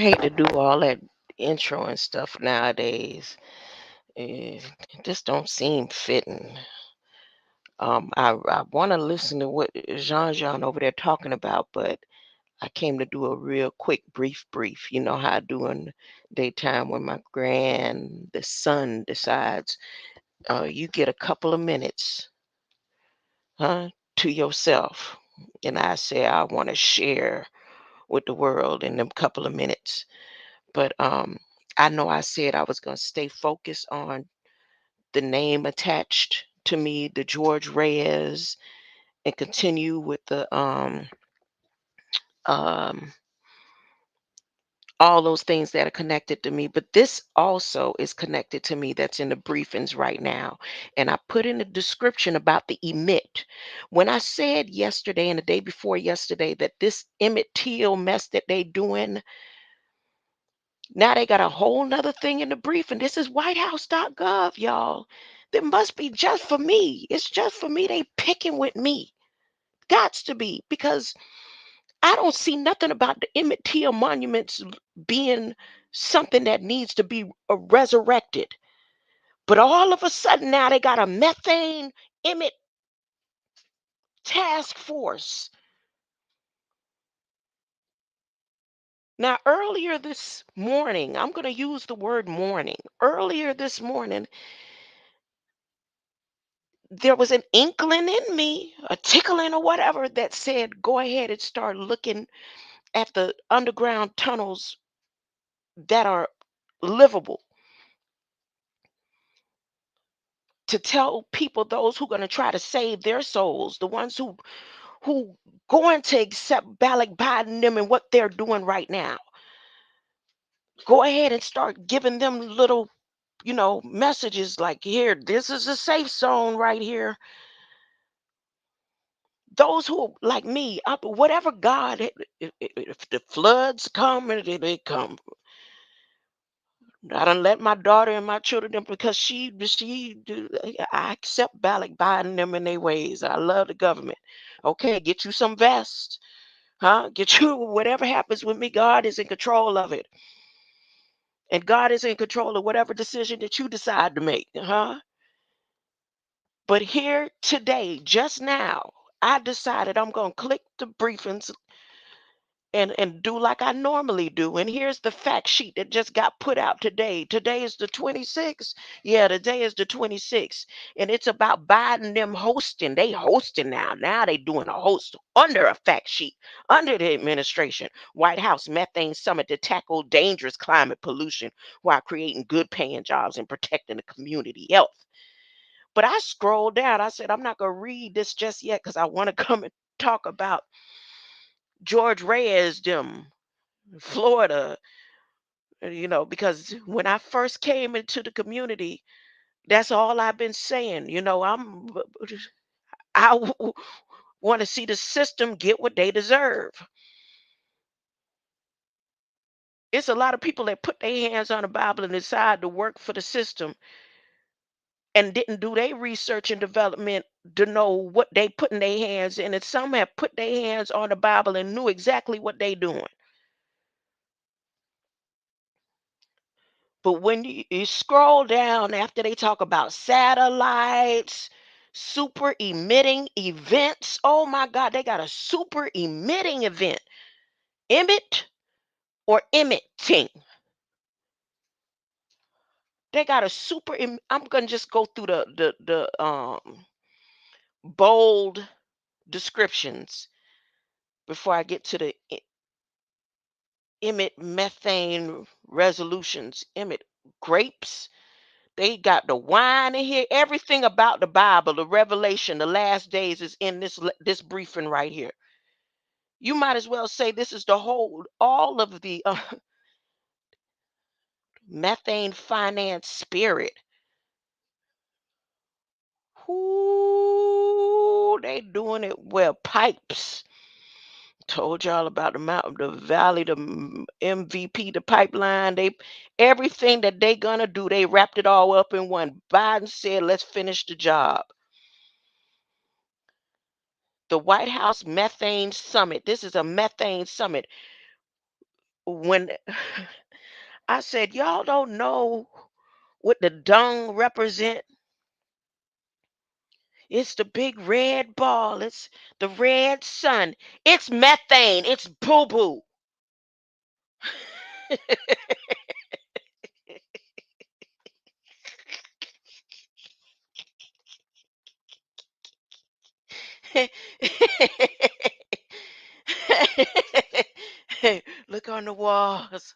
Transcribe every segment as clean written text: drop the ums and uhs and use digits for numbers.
hate to do all that intro and stuff nowadays. It just don't seem fitting. I want to listen to what Jean over there talking about, but I came to do a real quick brief. You know how I do in daytime when the son decides, you get a couple of minutes, huh, to yourself. And I say I want to share with the world in them couple of minutes. But I know I said I was going to stay focused on the name attached to me, the George Reyes, and continue with the um, all those things that are connected to me. But this also is connected to me that's in the briefings right now. And I put in the description about the emit. When I said yesterday and the day before yesterday that this emit teal mess that they doing, now they got a whole nother thing in the briefing. This is whitehouse.gov, y'all. That must be just for me. It's just for me. They picking with me. Gots to be, because I don't see nothing about the Emmett Till monuments being something that needs to be resurrected. But all of a sudden now they got a methane Emmett task force. Now, earlier this morning, I'm going to use the word morning. Earlier this morning, there was an inkling in me, a tickling or whatever, that said, go ahead and start looking at the underground tunnels that are livable, to tell people, those who are going to try to save their souls, the ones who going to accept Balik Biden them and what they're doing right now. Go ahead and start giving them little, messages like, here, this is a safe zone right here. Those who like me, whatever God, if the floods come and they come, I done let my daughter and my children them, because I accept Balik Biden them in their ways. I love the government. Okay, get you some vests, huh? Get you whatever happens with me. God is in control of it, and God is in control of whatever decision that you decide to make, huh? But here today, just now, I decided I'm gonna click the briefings and do like I normally do. And here's the fact sheet that just got put out today. Today is the 26th. Yeah, today is the 26th. And it's about Biden them hosting. They hosting now. Now they doing a host under a fact sheet, under the administration. White House methane summit to tackle dangerous climate pollution while creating good paying jobs and protecting the community health. But I scrolled down. I said, I'm not going to read this just yet because I want to come and talk about George Reyes, them, Florida, because when I first came into the community, that's all I've been saying. I want to see the system get what they deserve. It's a lot of people that put their hands on the Bible and decide to work for the system and didn't do their research and development to know what they put in their hands in. And some have put their hands on the Bible and knew exactly what they doing. But when you scroll down after they talk about satellites, super emitting events, oh my God, they got a super emitting event. Emit or emitting. They got a I'm gonna just go through the bold descriptions before I get to the emit methane resolutions. Emit grapes. They got the wine in here. Everything about the Bible, the Revelation, the last days is in this briefing right here. You might as well say this is the whole, all of the methane finance spirit. Whoo, they doing it well. Pipes. Told y'all about the mountain, the valley, the MVP, the pipeline. They everything that they gonna do, they wrapped it all up in one. Biden said, "Let's finish the job." The White House methane summit. This is a methane summit. when I said, y'all don't know what the dung represent. It's the big red ball. It's the red sun. It's methane. It's boo boo. Look on the walls.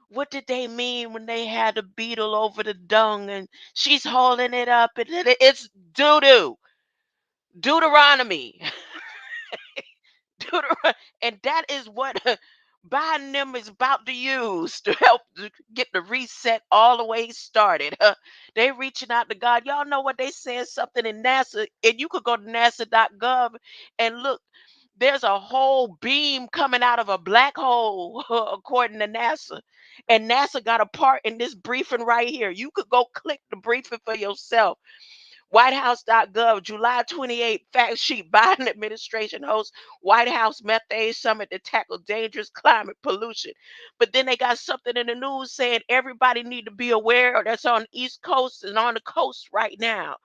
What did they mean when they had a beetle over the dung and she's holding it up and it's doo doo. Deuteronomy. And that is what Biden them is about to use to help to get the reset all the way started. They reaching out to God. Y'all know what they said something in NASA, and you could go to NASA.gov and look. There's a whole beam coming out of a black hole, according to NASA. And NASA got a part in this briefing right here. You could go click the briefing for yourself. Whitehouse.gov, July 28th, fact sheet. Biden administration hosts White House methane summit to tackle dangerous climate pollution. But then they got something in the news saying everybody need to be aware that's on the East Coast and on the coast right now.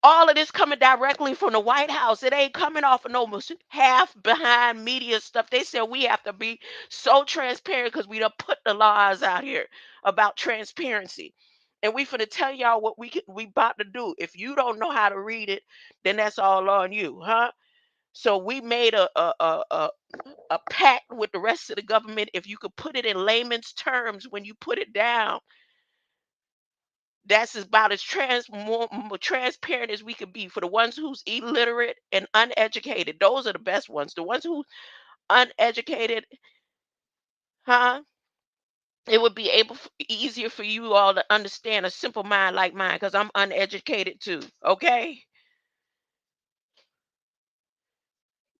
All of this coming directly from the White House. It ain't coming off of no half behind media stuff. They said we have to be so transparent because we done put the laws out here about transparency. And we finna tell y'all what we about to do. If you don't know how to read it, then that's all on you, huh? So we made a pact with the rest of the government. If you could put it in layman's terms when you put it down, that's about as more transparent as we could be for the ones who's illiterate and uneducated. Those are the best ones. The ones who uneducated, huh? It would be easier for you all to understand a simple mind like mine because I'm uneducated too. Okay?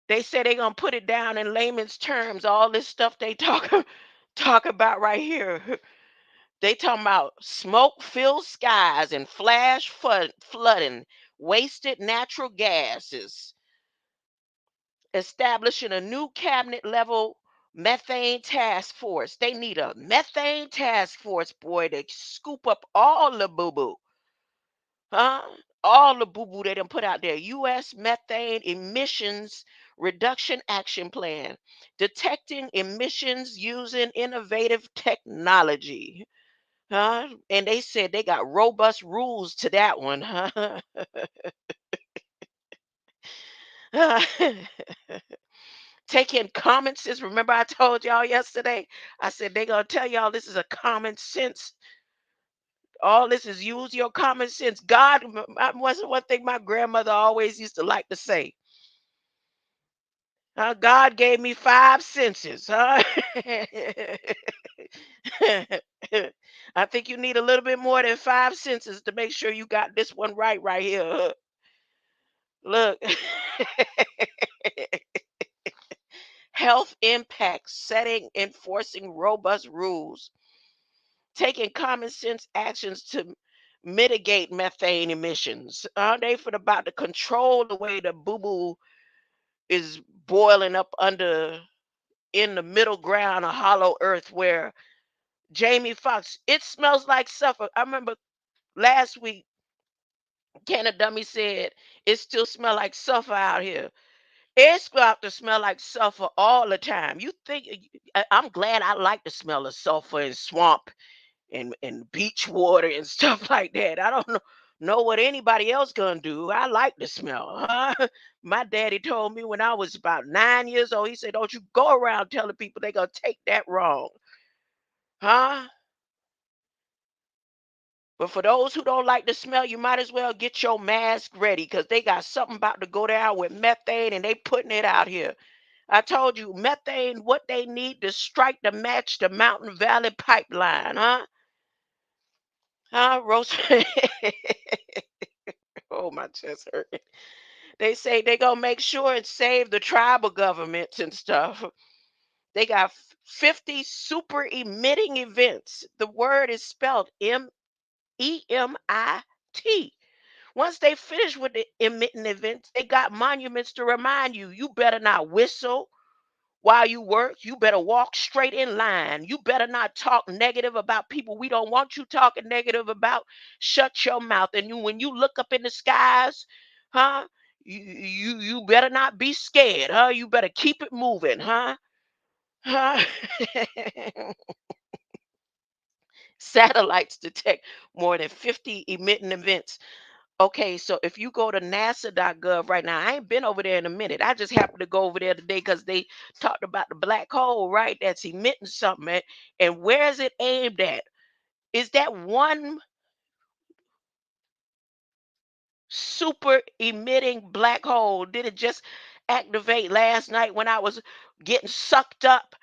They say they're gonna put it down in layman's terms. All this stuff they talk about right here. They talking about smoke-filled skies and flash flooding, wasted natural gases, establishing a new cabinet level methane task force. They need a methane task force, boy, to scoop up all the boo boo, huh? All the boo boo they done put out there. U.S. methane emissions reduction action plan, detecting emissions using innovative technology. Huh? And they said they got robust rules to that one, huh? Taking common sense. Remember, I told y'all yesterday, I said they gonna tell y'all this is a common sense. All this is use your common sense. God, was one thing my grandmother always used to like to say. God gave me five senses, huh? I think you need a little bit more than five senses to make sure you got this one right here. Look. Health impacts, setting, enforcing robust rules, taking common sense actions to mitigate methane emissions. Are they for about to control the way the boo boo is boiling up under in the middle ground of hollow earth where Jamie Foxx, it smells like sulfur. I remember last week, Canna Dummy said it still smell like sulfur out here. It's got to smell like sulfur all the time. You think I'm glad I like the smell of sulfur and swamp and beach water and stuff like that. I don't know what anybody else gonna do. I like the smell. Huh? My daddy told me when I was about 9 years old. He said, "Don't you go around telling people they gonna take that wrong, huh?" But for those who don't like the smell, you might as well get your mask ready because they got something about to go down with methane and they putting it out here. I told you, methane, what they need to strike to match the Mountain Valley pipeline, huh? Huh? Roast. Oh, my chest hurt. They say they gonna make sure and save the tribal governments and stuff. They got 50 super emitting events. The word is spelled Emit. Once they finish with the emitting events, they got monuments to remind you. You better not whistle, While you work, you better walk straight in line. You better not talk negative about people we don't want you talking negative about. Shut your mouth. And when you look up in the skies, huh? You better not be scared, huh? You better keep it moving, huh? Huh? Satellites detect more than 50 emitting events. Okay, so if you go to nasa.gov right now, I ain't been over there in a minute. I just happened to go over there today because they talked about the black hole, right? That's emitting something. And where is it aimed at? Is that one super emitting black hole? Did it just activate last night when I was getting sucked up?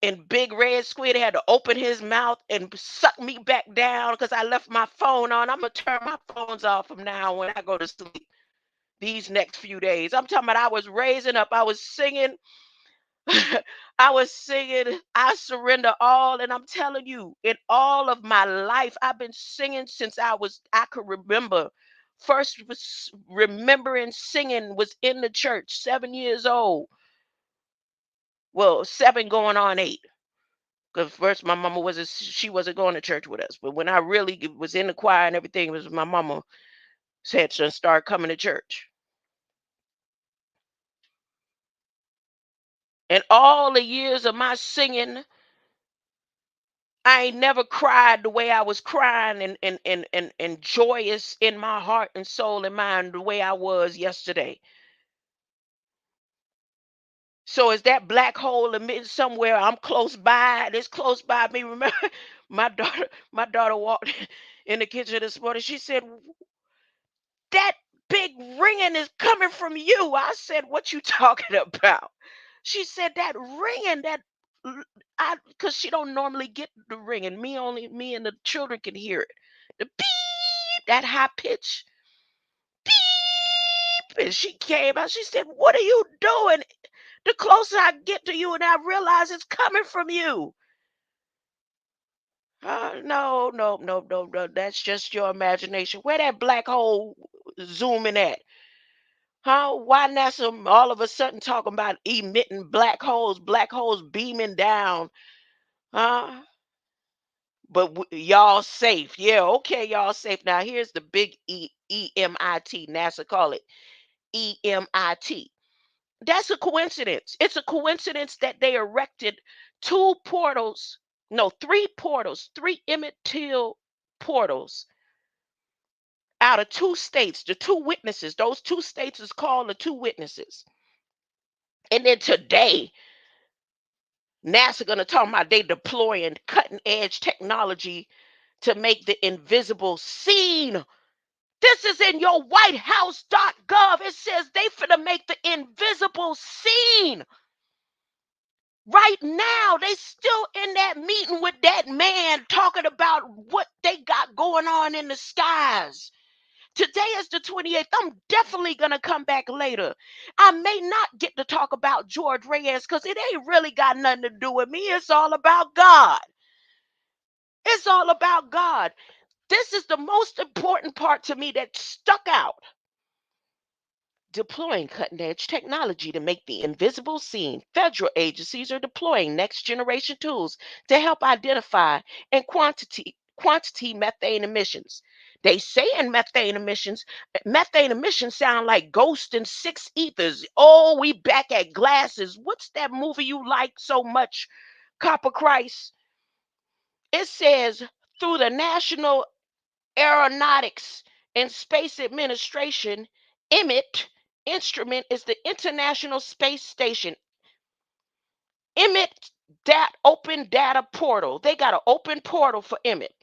And Big Red Squid had to open his mouth and suck me back down because I left my phone on. I'm gonna turn my phones off from now when I go to sleep these next few days. I'm talking about I was raising up, I was singing, I was singing, I surrender all. And I'm telling you, in all of my life, I've been singing since I could remember. First was remembering singing was in the church, 7 years old. Well, seven going on eight. Because first my mama wasn't she wasn't going to church with us. But when I really was in the choir and everything, it was my mama said to start coming to church. And all the years of my singing, I ain't never cried the way I was crying and joyous in my heart and soul and mind the way I was yesterday. So is that black hole emitting somewhere? I'm close by. It's close by me. Remember, my daughter walked in the kitchen this morning. She said, that big ringing is coming from you. I said, what you talking about? She said, that ringing, I because she don't normally get the ringing. Me and the children can hear it. The beep, that high pitch beep. And she came out. She said, what are you doing? The closer I get to you and I realize it's coming from you. No, no, no, no, no. That's just your imagination. Where that black hole zooming at? Huh? Why NASA all of a sudden talking about emitting black holes beaming down? Huh? But y'all safe. Yeah, okay, y'all safe. Now here's the big EMIT. NASA call it EMIT. That's a coincidence. It's a coincidence that they erected two portals, no, three portals, three Emmett Till portals out of two states, the two witnesses. Those two states is called the two witnesses. And then today, NASA gonna talk about they deploying cutting edge technology to make the invisible seen. This is in your whitehouse.gov. It says they finna make the invisible seen. Right now, they still in that meeting with that man talking about what they got going on in the skies. Today is the 28th. I'm definitely going to come back later. I may not get to talk about George Reyes because it ain't really got nothing to do with me. It's all about God. It's all about God. This is the most important part to me that stuck out. Deploying cutting edge technology to make the invisible seen. Federal agencies are deploying next generation tools to help identify and quantity methane emissions. They say in methane emissions sound like Ghost and Six Ethers. Oh, we back at glasses. What's that movie you like so much, Copper Christ? It says through the National Aeronautics and Space Administration, Emit instrument is the International Space Station. Emit that open data portal. They got an open portal for Emit.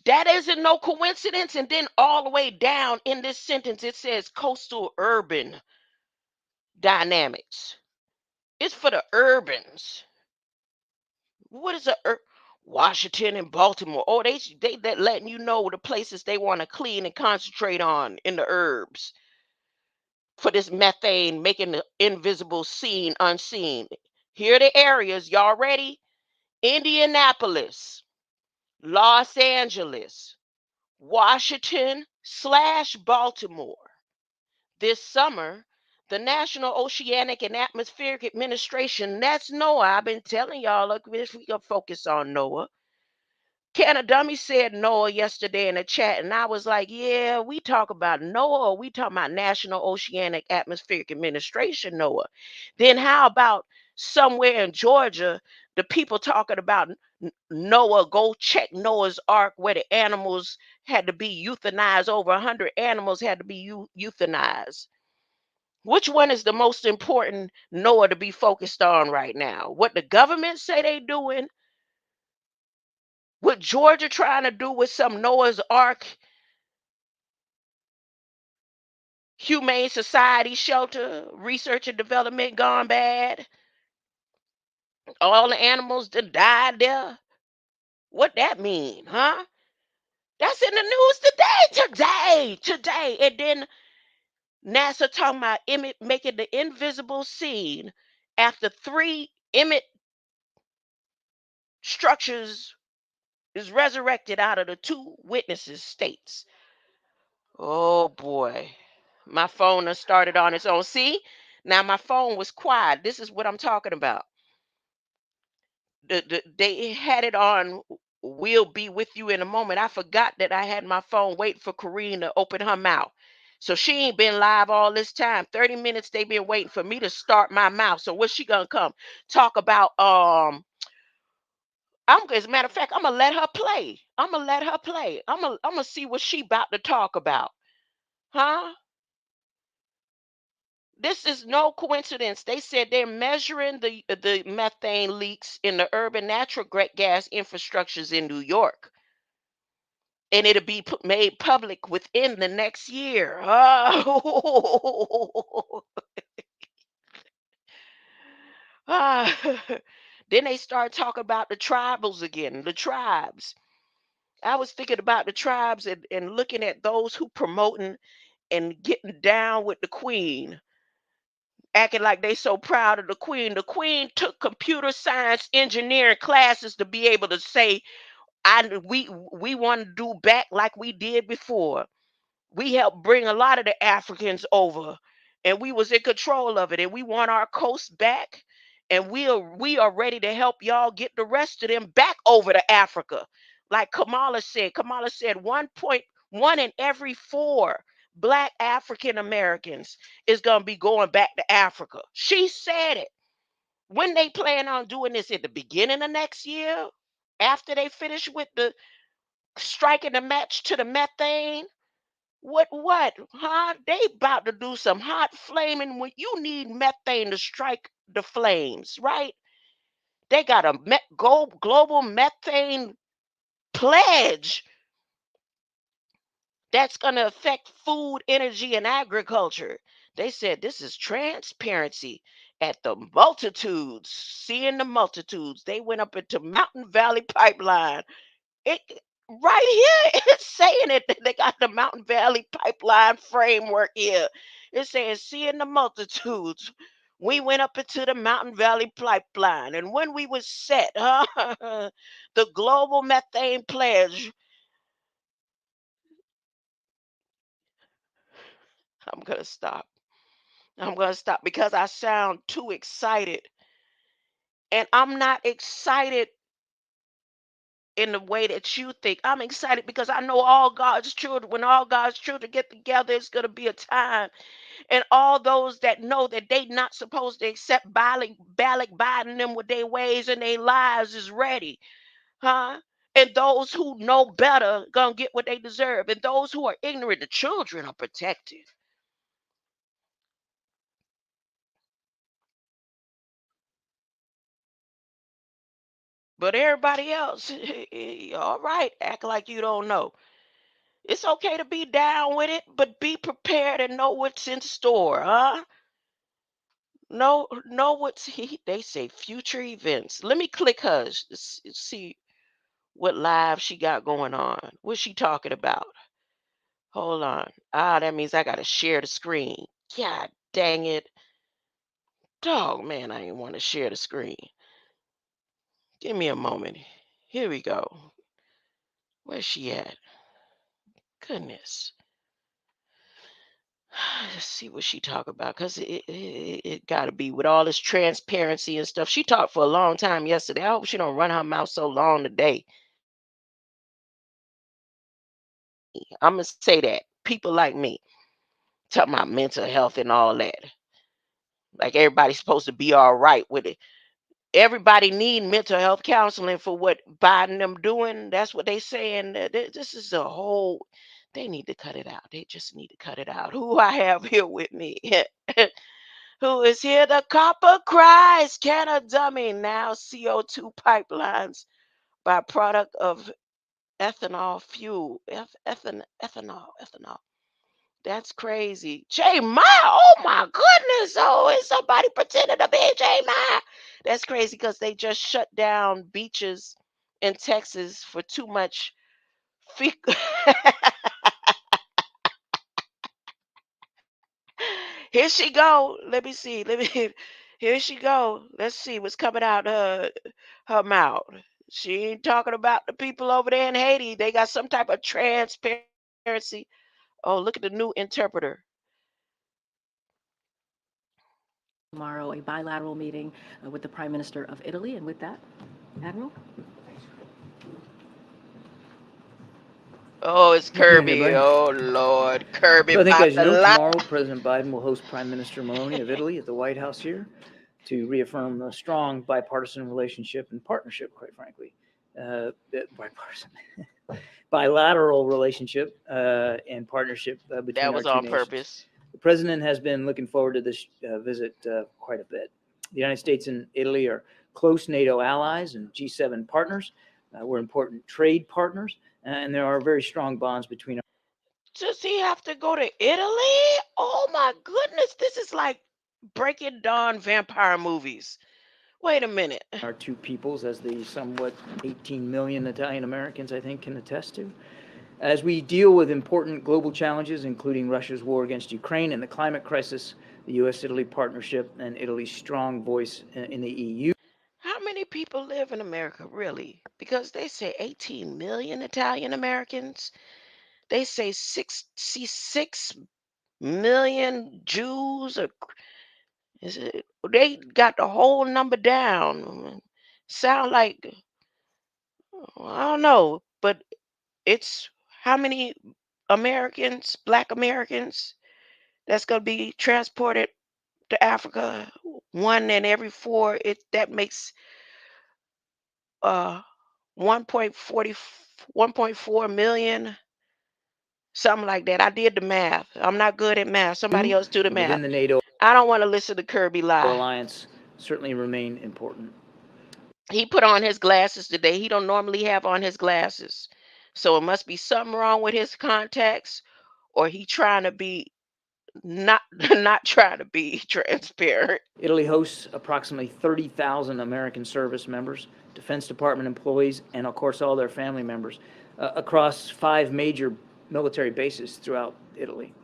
That isn't no coincidence. And then all the way down in this sentence, it says coastal urban dynamics. It's for the urbans. What is Washington and Baltimore? Oh, they that letting you know the places they want to clean and concentrate on in the urbs for this methane, making the invisible seen unseen. Here are the areas. Y'all ready? Indianapolis, Los Angeles, Washington/Baltimore. This summer, The National Oceanic and Atmospheric Administration, that's NOAA. I've been telling y'all, look, if we can focus on NOAA. Canadummy said NOAA yesterday in the chat, and I was like, yeah, we talk about NOAA, we talk about National Oceanic Atmospheric Administration, NOAA. Then how about somewhere in Georgia, the people talking about NOAA, go check Noah's Ark where the animals had to be euthanized, over 100 animals had to be euthanized. Which one is the most important NOAA to be focused on right now? What the government say they doing? What Georgia trying to do with some Noah's Ark humane society shelter research and development gone bad? All the animals that died there. What that mean, huh? That's in the news today. And then NASA talking about Emit making the invisible scene after 3 Emit structures is resurrected out of the 2 witnesses states. Oh boy. My phone has started on its own. See? Now my phone was quiet. This is what I'm talking about. They had it on "We'll be with you in a moment." I forgot that I had my phone waiting for Corrine to open her mouth. So she ain't been live all this time. 30 minutes they been waiting for me to start my mouth. So what's she gonna come talk about? As a matter of fact, I'm gonna let her play. I'm gonna see what she about to talk about. Huh? This is no coincidence. They said they're measuring the methane leaks in the urban natural gas infrastructures in New York, and it'll be made public within the next year. Oh. Ah. Then they start talking about the tribals again, the tribes. I was thinking about the tribes and looking at those who promoting and getting down with the queen, acting like they so proud of the queen. The queen took computer science engineering classes to be able to say, we want to do back like we did before. We helped bring a lot of the Africans over, and we was in control of it, and we want our coast back, and we are ready to help y'all get the rest of them back over to Africa. Like Kamala said 1.1 in every 4 Black African Americans is going to be going back to Africa. She said it. When they plan on doing this, at the beginning of next year, after they finish with the striking the match to the methane? What? Huh? They about to do some hot flaming when you need methane to strike the flames, right? They got a global methane pledge that's going to affect food, energy, and agriculture. They said this is transparency at the multitudes, seeing the multitudes. They went up into Mountain Valley Pipeline. It right here it's saying it. They got the Mountain Valley Pipeline framework here. It says seeing the multitudes. We went up into the Mountain Valley Pipeline, and when we was set, the global methane pledge. I'm gonna stop. I'm gonna stop because I sound too excited, and I'm not excited in the way that you think. I'm excited because I know all God's children, when all God's children get together, it's going to be a time. And all those that know that they not supposed to accept Balak Biden them with their ways and their lives is ready. Huh? And those who know better gonna get what they deserve. And those who are ignorant, the children are protected. But everybody else, all right, act like you don't know. It's okay to be down with it, but be prepared and know what's in store, huh? Know what's they say future events. Let me click hers to see what live she got going on. What's she talking about? Hold on. Ah, that means I gotta share the screen. God dang it. Dog man, I didn't want to share the screen. Give me a moment. Here we go. Where's she at? Goodness. Let's see what she talk about, because it got to be with all this transparency and stuff. She talked for a long time yesterday. I hope she don't run her mouth so long today. I'm gonna say that people like me talking about mental health and all that, like everybody's supposed to be all right with it. Everybody need mental health counseling for what Biden them doing. That's what they saying. This is a whole. They need to cut it out. They just need to cut it out. Who I have here with me? Who is here? The copper cries. Can a dummy now? CO2 pipelines by product of ethanol fuel. Ethanol. That's crazy. J Ma, oh my goodness. Oh, is somebody pretending to be J Ma? That's crazy because they just shut down beaches in Texas for too much fecal. Here she go. Let me see. Let me here she go. Let's see what's coming out her mouth. She ain't talking about the people over there in Haiti. They got some type of transparency. Oh, look at the new interpreter. Tomorrow, a bilateral meeting with the Prime Minister of Italy. And with that, Admiral? Oh, it's Good afternoon, Kirby. everybody. Oh Lord, Kirby So I think, about as you to know, lie. tomorrow President Biden will host Prime Minister Meloni of Italy at the White House here to reaffirm a strong bipartisan relationship and partnership, quite frankly. Bipartisan, bilateral relationship and partnership between That our was two on nations. purpose. The president has been looking forward to this visit quite a bit. The United States and Italy are close NATO allies and G7 partners. We're important trade partners, and there are very strong bonds between Does he have to go to Italy? Oh my goodness, this is like Breaking Dawn vampire movies. Wait a minute. our two peoples, as the somewhat 18 million Italian Americans, I think, can attest to. As we deal with important global challenges, including Russia's war against Ukraine and the climate crisis, the U.S.-Italy partnership and Italy's strong voice in the EU. How many people live in America, really? Because they say 18 million Italian Americans. They say 66 million Jews. Or is it? They got the whole number down. Sound like, I don't know, but it's how many Americans, Black Americans, that's going to be transported to Africa? One in every four. That makes uh 1.40 1.4 million, something like that. I did the math. I'm not good at math. Somebody else do the Within math. the NATO I don't want to listen to Kirby lie. alliance certainly remain important. He put on his glasses today. He don't normally have on his glasses. So it must be something wrong with his contacts, or he trying to be not not trying to be transparent. Italy hosts approximately 30,000 American service members, Defense Department employees, and of course all their family members across 5 major military bases throughout Italy,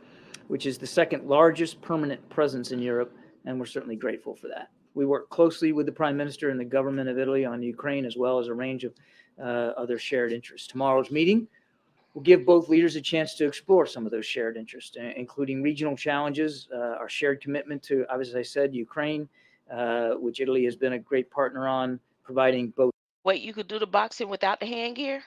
which is the second largest permanent presence in Europe, and we're certainly grateful for that. We work closely with the Prime Minister and the government of Italy on Ukraine, as well as a range of other shared interests. Tomorrow's meeting will give both leaders a chance to explore some of those shared interests, including regional challenges, our shared commitment to, as I said, Ukraine, which Italy has been a great partner on, providing both. Wait, you could do the boxing without the hand gear?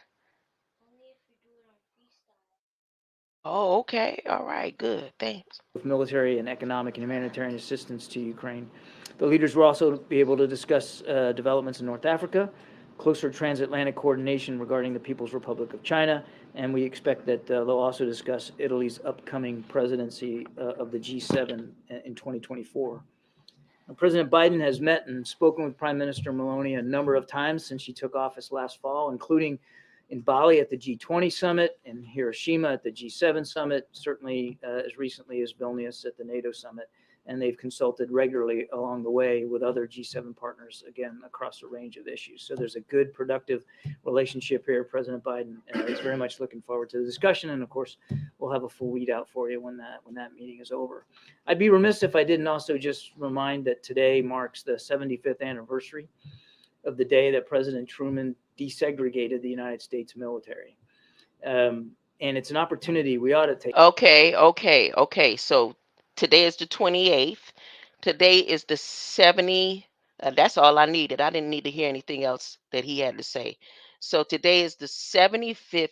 Oh, okay. All right. Good. Thanks. Military and economic and humanitarian assistance to Ukraine. The leaders will also be able to discuss developments in North Africa, closer transatlantic coordination regarding the People's Republic of China, and we expect that they'll also discuss Italy's upcoming presidency of the G7 in 2024. President Biden has met and spoken with Prime Minister Meloni a number of times since she took office last fall, including in Bali at the G20 summit, in Hiroshima at the G7 summit, certainly as recently as Vilnius at the NATO summit. And they've consulted regularly along the way with other G7 partners, again, across a range of issues. So there's a good, productive relationship here. President Biden is very much looking forward to the discussion. And of course, we'll have a full readout for you when that meeting is over. I'd be remiss if I didn't also just remind that today marks the 75th anniversary of the day that President Truman desegregated the United States military. and it's an opportunity we ought to take. Okay. So today is the 28th. Today is the 70. That's all I needed. I didn't need to hear anything else that he had to say. So today is the 75th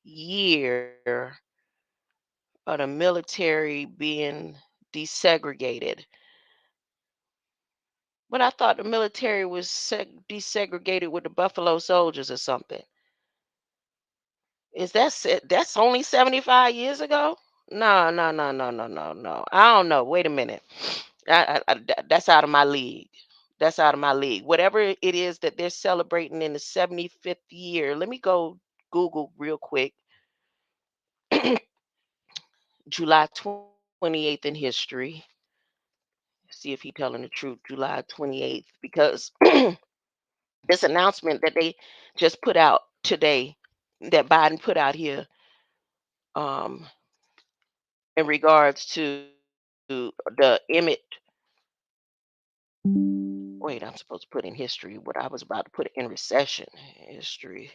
year of the military being desegregated. But I thought the military was desegregated with the Buffalo Soldiers or something. That's only 75 years ago? No. I don't know. Wait a minute. That's out of my league. That's out of my league. Whatever it is that they're celebrating in the 75th year, let me go Google real quick. July 28th in history. See if he telling the truth. July 28th, because this announcement that they just put out today, that Biden put out here, um, in regards to the Emit. Wait, I'm supposed to put in history what I was about to put in recession. History.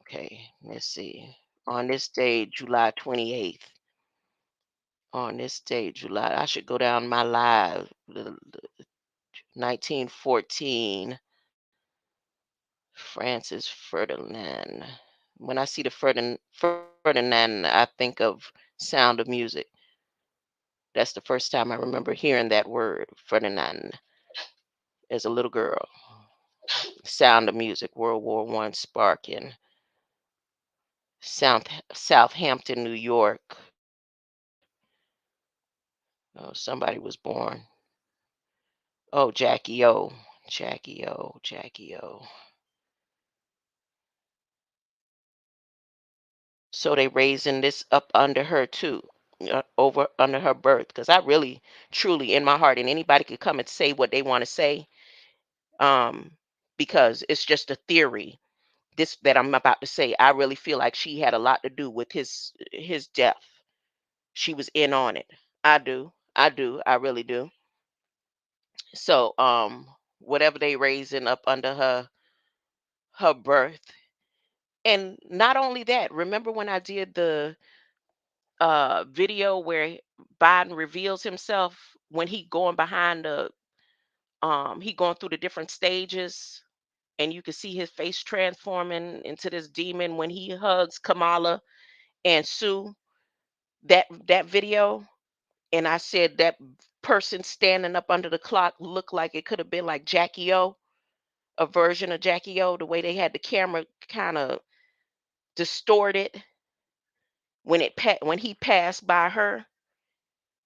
Okay, let's see. On this day, July 28th. On this day, July, I should go down my live. The 1914, Francis Ferdinand. When I see the Ferdinand, I think of Sound of Music. That's the first time I remember hearing that word, Ferdinand, as a little girl. Sound of Music, World War One sparking. Southampton, New York. Oh, somebody was born. Oh, Jackie O. Jackie O. So they raising this up under her too, over under her birth. Because I really, truly, in my heart, and anybody could come and say what they want to say, um, because it's just a theory. This that I'm about to say, I really feel like she had a lot to do with his death. She was in on it. I really do. So, whatever they raising up under her birth, and not only that. Remember when I did the video where Biden reveals himself when he going behind the he going through the different stages, and you can see his face transforming into this demon when he hugs Kamala and Sue. That video, and I said that person standing up under the clock looked like it could have been like Jackie O, a version of Jackie O, the way they had the camera kind of distorted when when he passed by her.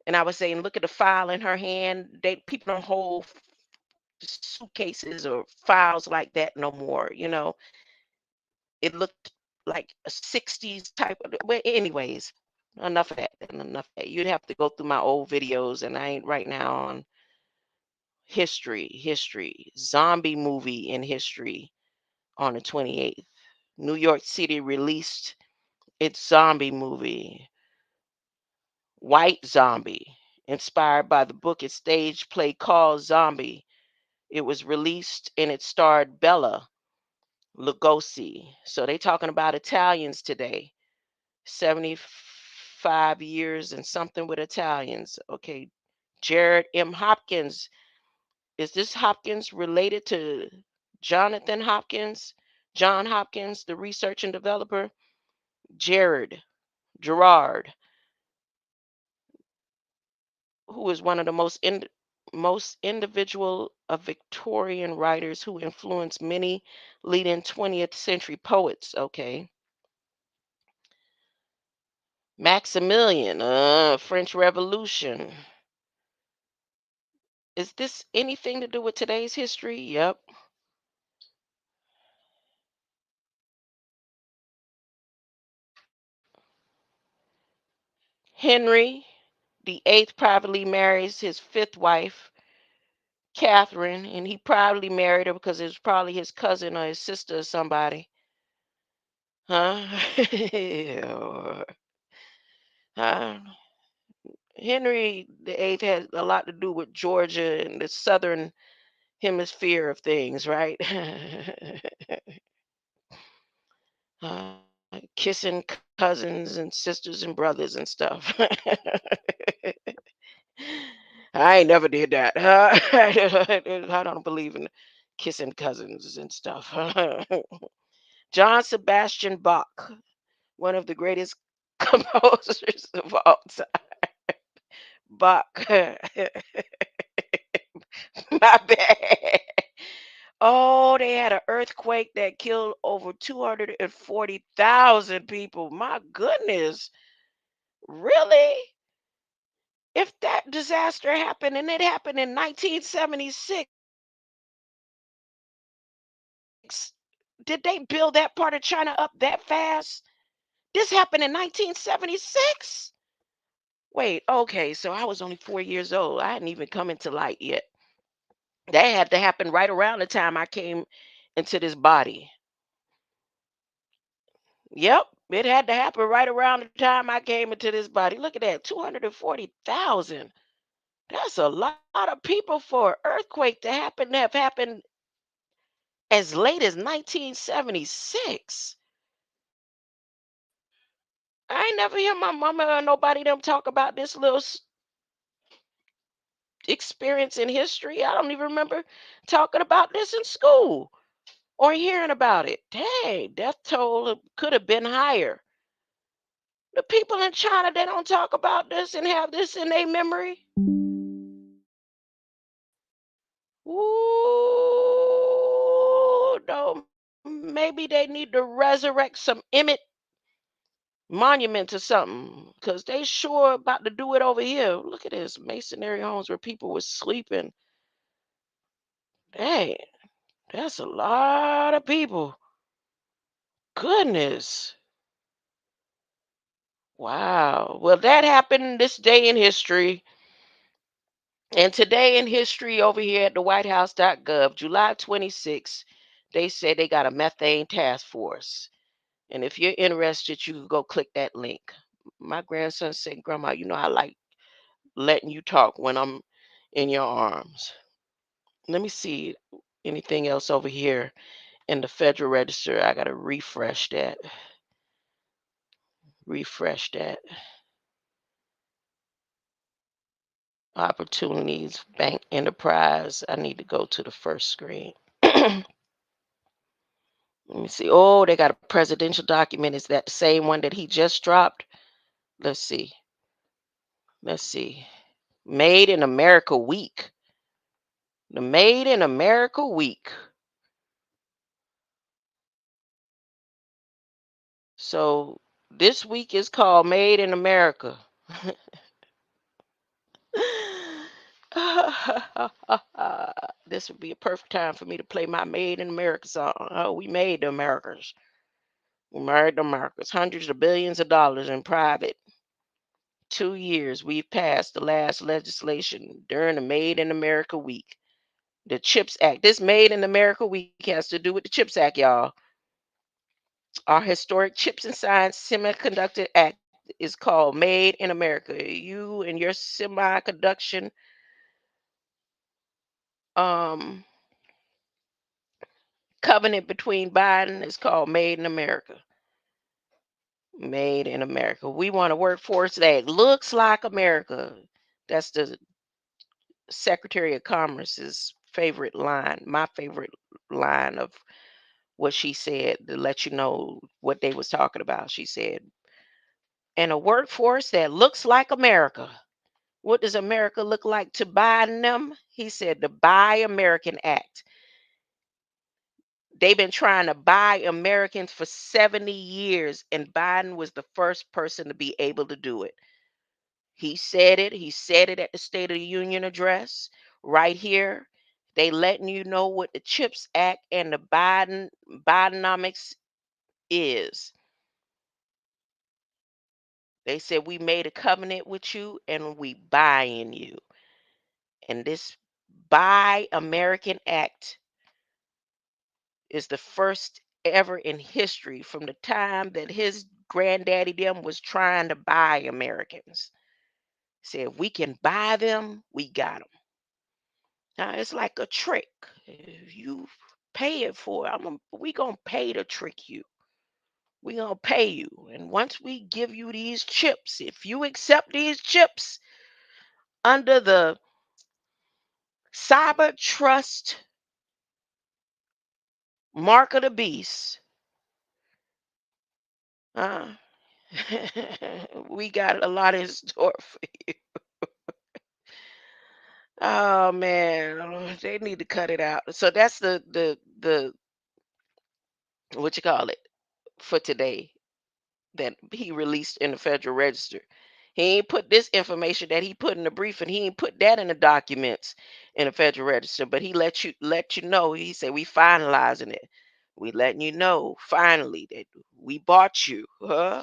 And I was saying, look at the file in her hand. They people don't hold suitcases or files like that no more. It looked like a 60s type of. Well, anyways, enough of that. Enough of that. You'd have to go through my old videos, and I ain't right now on history. Zombie movie in history on the 28th. New York City released its zombie movie, White Zombie, inspired by the book and stage play called Zombie. It was released and it starred Bella Lugosi. So they talking about Italians today. 75 years and something with Italians. Okay. Jared M. Hopkins. Is this Hopkins related to Jonathan Hopkins? John Hopkins, the research and developer? Gerard, who is one of the most individual of Victorian writers who influenced many leading 20th century poets. Okay. Maximilian, French Revolution. Is this anything to do with today's history? Yep. Henry the Eighth privately marries his fifth wife, Catherine, and he privately married her because it was probably his cousin or his sister or somebody. Huh? Huh? Henry the Eighth has a lot to do with Georgia and the southern hemisphere of things, right? Killed kissing cousins and sisters and brothers and stuff. I ain't never did that. I don't believe in kissing cousins and stuff. John Sebastian Bach, one of the greatest composers of all time. Bach. My bad. Oh, they had an earthquake that killed over 240,000 people. My goodness. Really? If that disaster happened and it happened in 1976, did they build that part of China up that fast? This happened in 1976? Wait, okay, so I was only 4 years old. I hadn't even come into light yet. That had to happen right around the time I came into this body. Yep, it had to happen right around the time I came into this body. Look at that, 240,000. That's a lot of people for an earthquake to have happened as late as 1976. I ain't never hear my mama or nobody them talk about this little experience in history. I don't even remember talking about this in school or hearing about it. Dang, death toll could have been higher. The people in China, they don't talk about this and have this in their memory. Ooh, no. Maybe they need to resurrect some Emit monument or something because they sure about to do it over here. Look at this masonry homes where people were sleeping. Dang, that's a lot of people. Goodness. Wow. Well, that happened this day in history. And today in history over here at the whitehouse.gov, July 26th, they said they got a methane task force. And if you're interested, you can go click that link. My grandson said, Grandma, you know, I like letting you talk when I'm in your arms. Let me see anything else over here in the Federal Register. I got to refresh that. Refresh that. Opportunities, bank enterprise. I need to go to the first screen. Let me see. Oh, they got a presidential document. Is that the same one that he just dropped? Let's see. Let's see. Made in America Week. The Made in America Week. So this week is called Made in America. This would be a perfect time for me to play my Made in America song. Oh, we made the Americas. We made the Americas. Hundreds of billions of dollars in private. 2 years we've passed the last legislation during the Made in America Week. The CHIPS Act. This Made in America Week has to do with the CHIPS Act, y'all. Our historic Chips and Science Semiconductor Act is called Made in America. You and your semiconduction um, covenant between Biden is called Made in America. Made in America. We want a workforce that looks like America. That's the Secretary of Commerce's favorite line, my favorite line of what she said to let you know what they was talking about. She said, and a workforce that looks like America. What does America look like to Biden them? He said the Buy American Act. They've been trying to buy Americans for 70 years, and Biden was the first person to be able to do it. He said it. He said it at the State of the Union address right here. They letting you know what the CHIPS Act and the Bidenomics is. They said we made a covenant with you and we buying you. And this Buy American Act is the first ever in history from the time that his granddaddy them was trying to buy Americans. Said if we can buy them, we got them. Now it's like a trick. If you pay it for it, we gonna pay to trick you. We're going to pay you. And once we give you these chips, if you accept these chips under the cyber trust mark of the beast, uh, we got a lot in store for you. Oh man, they need to cut it out. So that's the what you call it for today that he released in the Federal Register. He ain't put this information that he put in the briefing. He ain't put that in the documents in the Federal Register, but he let you know. He said we finalizing it. We letting you know finally that we bought you. Huh?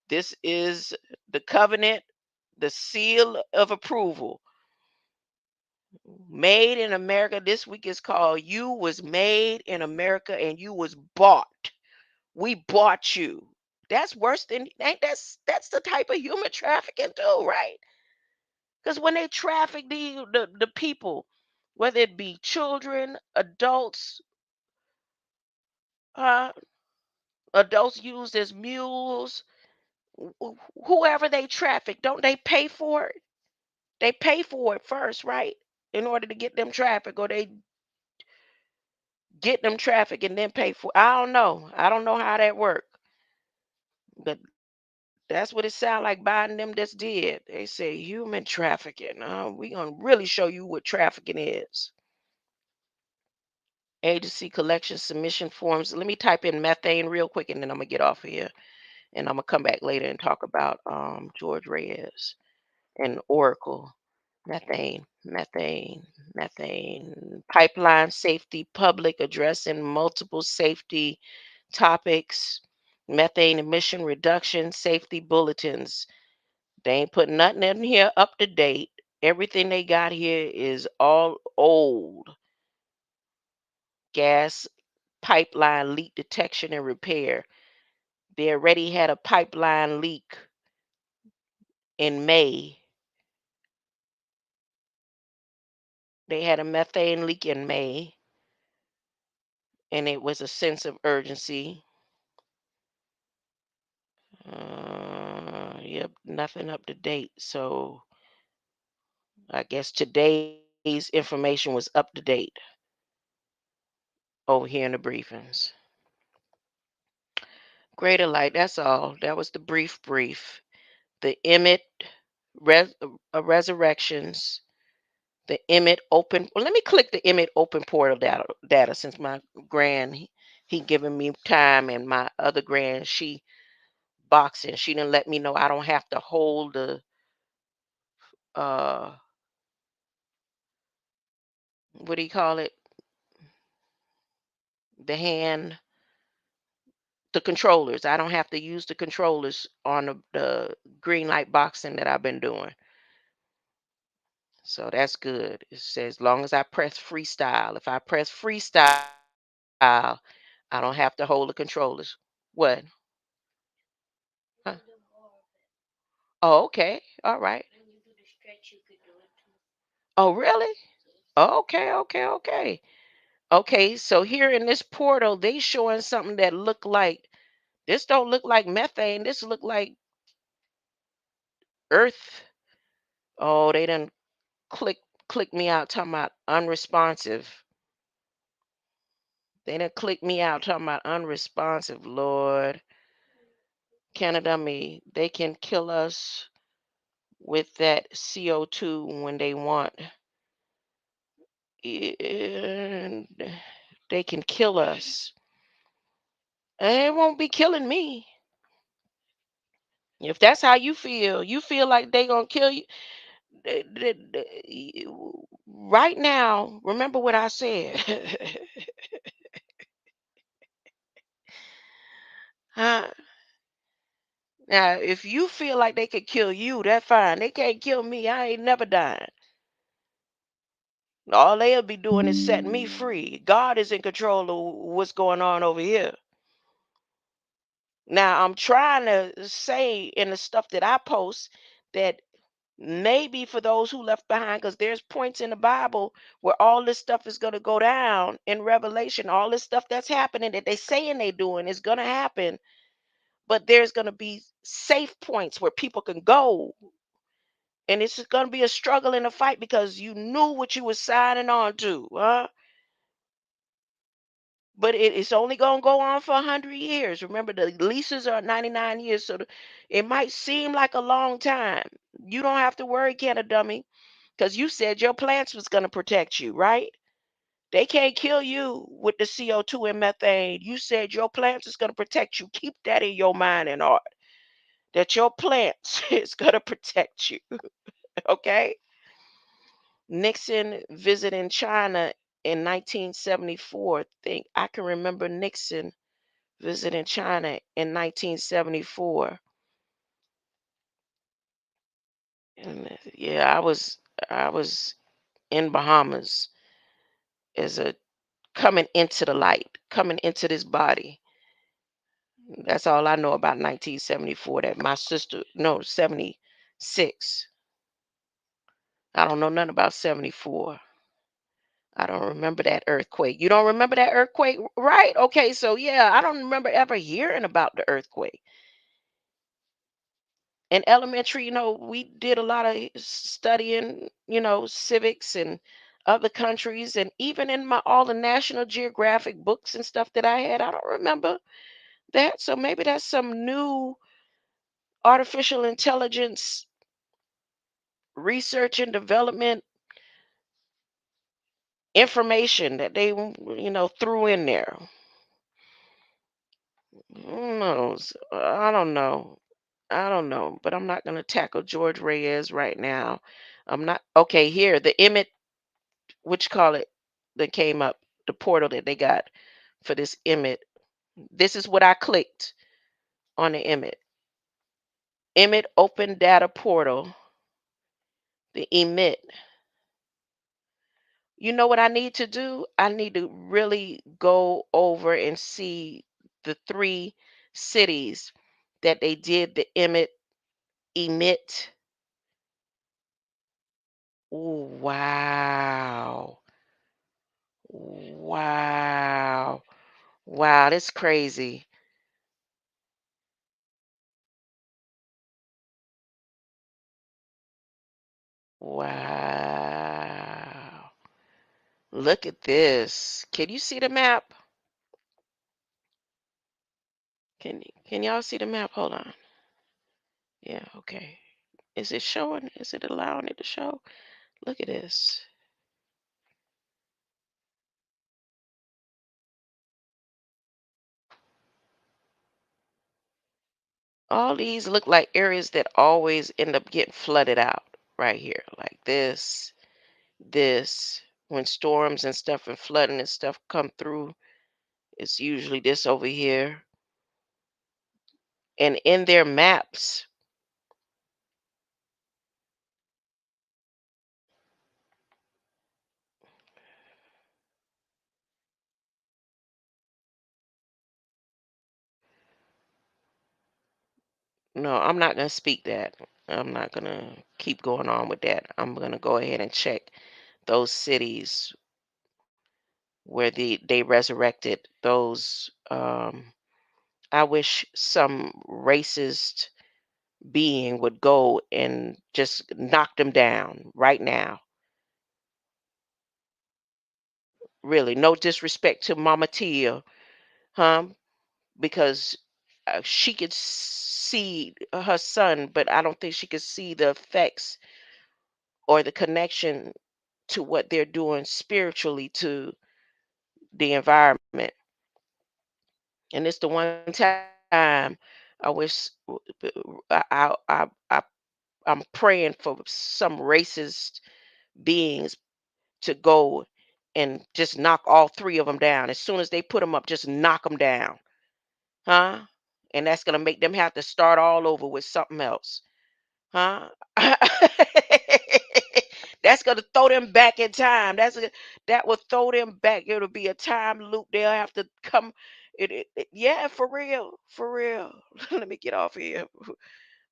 This is the covenant, the seal of approval. Made in America. This week is called You Was Made in America and You Was Bought. We bought you. That's worse than ain't that's the type of human trafficking too, right? Because when they traffic the people, whether it be children, adults, uh, adults used as mules, whoever they traffic, don't they pay for it? They pay for it first, right? In order to get them traffic, or they get them traffic and then pay for. I don't know. I don't know how that work, but that's what it sound like Biden them just did. They say human trafficking. We gonna really show you what trafficking is. Agency collection submission forms. Let me type in methane real quick, and then I'm gonna get off of here, and I'm gonna come back later and talk about George Reyes and Oracle. Methane. Pipeline safety, public addressing multiple safety topics, methane emission reduction, safety bulletins. They ain't put nothing in here up to date. Everything they got here is all old. Gas pipeline leak detection and repair. They already had a pipeline leak in May. They had a methane leak in May, and it was a sense of urgency. Yep, nothing up to date. So I guess today's information was up to date over here in the briefings. Greater light, that's all. That was the brief. The Emit resurrections, the Emit open. Well, let me click the Emit open portal data since my grand he giving me time, and my other grand she boxing. She didn't let me know I don't have to hold uh what do you call it? The hand, the controllers. I don't have to use the controllers on the green light boxing that I've been doing. So that's good. It says as long as I press freestyle. If I press freestyle, I don't have to hold the controllers. What? Huh? Oh, okay. All right. Oh, really? Okay. Okay, so here in this portal, they showing something that look like this don't look like methane. This look like earth. Oh, they done click click me out talking about unresponsive. They done click me out talking about unresponsive. Lord, Canada me. They can kill us with that CO2 when they want. And they can kill us. And it won't be killing me. If that's how you feel like they gonna kill you. Right now, remember what I said. Huh? Now, if you feel like they could kill you, that's fine. They can't kill me. I ain't never dying. All they'll be doing is setting me free. God is in control of what's going on over here. Now, I'm trying to say in the stuff that I post that maybe for those who left behind, because there's points in the Bible where all this stuff is going to go down in Revelation. All this stuff that's happening that they saying they doing is going to happen. but there's going to be safe points where people can go. And it's going to be a struggle and a fight because you knew what you were signing on to. But it's only going to go on for 100 years. Remember, the leases are 99 years, so it might seem like a long time. You don't have to worry, Canada dummy, because you said your plants was going to protect you, right? They can't kill you with the CO2 and methane. You said your plants is going to protect you. Keep that in your mind and heart, that your plants is going to protect you, okay? Nixon visiting China in 1974. Think I can remember Nixon visiting China in 1974. And yeah, I was in Bahamas as a coming into the light, coming into this body. That's all I know about 1974. That my sister, no, 76. I don't know nothing about 74. I don't remember that earthquake. You don't remember that earthquake, right? Okay, so yeah, I don't remember ever hearing about the earthquake. In elementary, we did a lot of studying, civics and other countries, and even in my all the National Geographic books and stuff that I had, I don't remember that. So maybe that's some new artificial intelligence research and development information that they, threw in there. Who knows? I don't know. I don't know, but I'm not going to tackle George Reyes right now. I'm not okay. Here, the Emit, which call it, that came up, the portal that they got for this Emit. This is what I clicked on the Emit. Emit Open Data Portal, the Emit. You know what I need to do? I need to really go over and see the three cities that they did the Emit. Ooh, wow. Wow. Wow, that's crazy. Wow. Look at this. Can you see the map? Can y'all see the map? Hold on. Yeah, okay. Is it showing? Is it allowing it to show? Look at this. All these look like areas that always end up getting flooded out right here. Like this. When storms and stuff and flooding and stuff come through, it's usually this over here. And in their maps, no, I'm not going to speak that. I'm not going to keep going on with that. I'm going to go ahead and check those cities where they resurrected those. I wish some racist being would go and just knock them down right now. Really, no disrespect to Mama Tia, huh? Because she could see her son, but I don't think she could see the effects or the connection to what they're doing spiritually to the environment. And it's the one time I wish I I'm praying for some racist beings to go and just knock all three of them down. As soon as they put them up, just knock them down, huh? And that's gonna make them have to start all over with something else, huh? That's gonna throw them back in time. That will throw them back. It'll be a time loop. They'll have to come. Yeah, for real, for real. Let me get off here.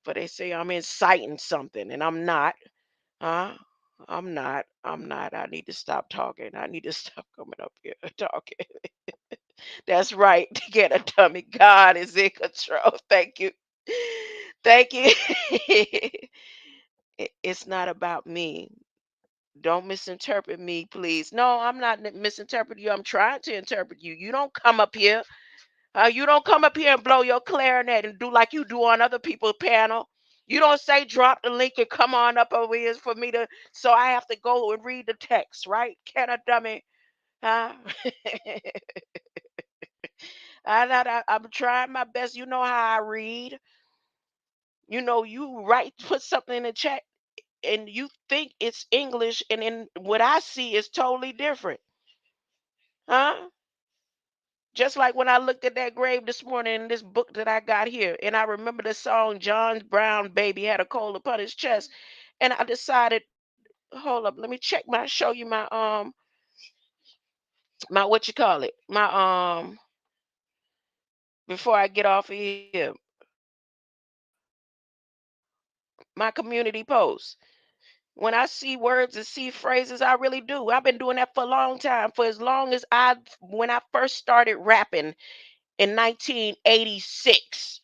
But they say I'm inciting something, and I'm not. Huh? I'm not. I'm not. I need to stop talking. I need to stop coming up here talking. That's right. Get a dummy. God is in control. Thank you. Thank you. It's not about me. Don't misinterpret me, please. No, I'm not misinterpreting you. I'm trying to interpret you. You don't come up here. You don't come up here and blow your clarinet and do like you do on other people's panel. You don't say drop the link and come on up over here for me to. So I have to go and read the text, right? Can a dummy? Huh? I'm trying my best. You know how I read. You know, you write, put something in the chat, and you think it's English, and then what I see is totally different. Huh? Just like when I looked at that grave this morning in this book that I got here, and I remember the song John Brown Baby Had a Coal Upon His Chest. And I decided, hold up, let me check my show you my what you call it? My before I get off of here, my community post. When I see words and see phrases, I really do. I've been doing that for a long time. For as long as when I first started rapping in 1986,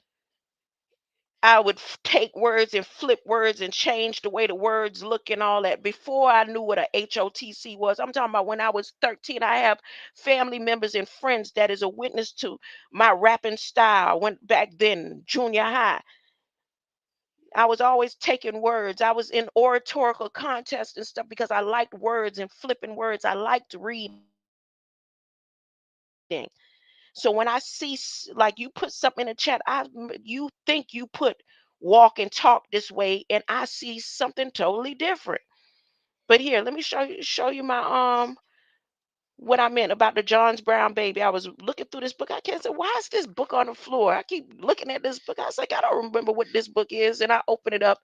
I would take words and flip words and change the way the words look and all that before I knew what a HOTC was. I'm talking about when I was 13. I have family members and friends that is a witness to my rapping style. Went back then, junior high. I was always taking words. I was in oratorical contests and stuff because I liked words and flipping words. I liked reading. So when I see like you put something in the chat, you think you put walk and talk this way, and I see something totally different. But here, let me show you my what I meant about the Johns Brown baby. I was looking through this book. I can't say, why is this book on the floor? I keep looking at this book. I was like, I don't remember what this book is. And I open it up,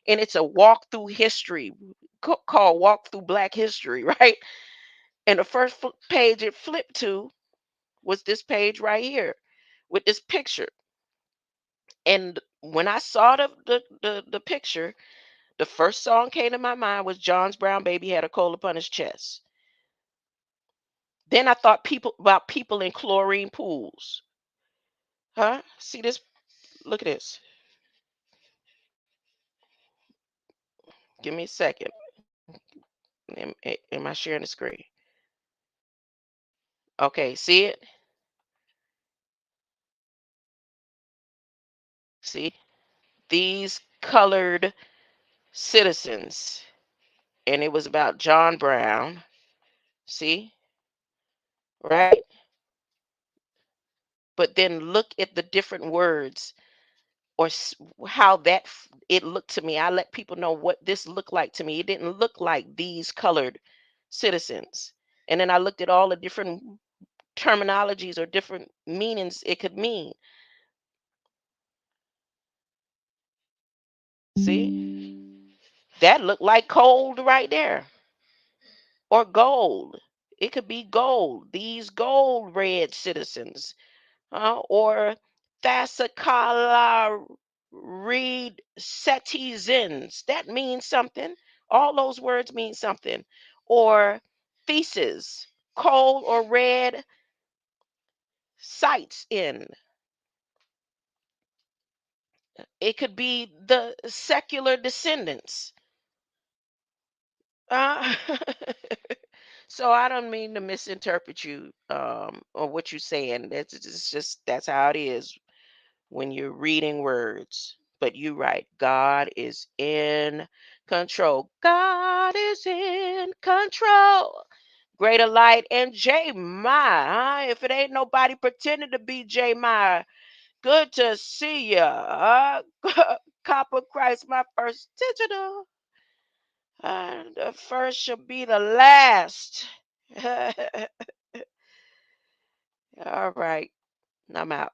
and it's a walk through history called Walk Through Black History, right? And the first page it flipped to was this page right here with this picture. And when I saw the picture, the first song came to my mind was John's Brown Baby Had a Coal Upon His Chest. Then I thought people in chlorine pools. Huh? See this? Look at this. Give me a second. Am I sharing the screen? Okay, see it? See? These colored citizens. And it was about John Brown. See? Right? But then look at the different words or how it looked to me. I let people know what this looked like to me. It didn't look like these colored citizens. And then I looked at all the different terminologies or different meanings it could mean. See? That looked like cold right there. Or gold. It could be gold. These gold red citizens. Or Thasakala read Setizens. That means something. All those words mean something. Or thesis, coal or red sights in. It could be the secular descendants. Uh, so I don't mean to misinterpret you or what you're saying. It's just that's how it is when you're reading words. But you're right. God is in control. God is in control. Greater light and J My. Huh? If it ain't nobody pretending to be J My, good to see ya. Copper Christ, my first digital. The first shall be the last. All right. I'm out.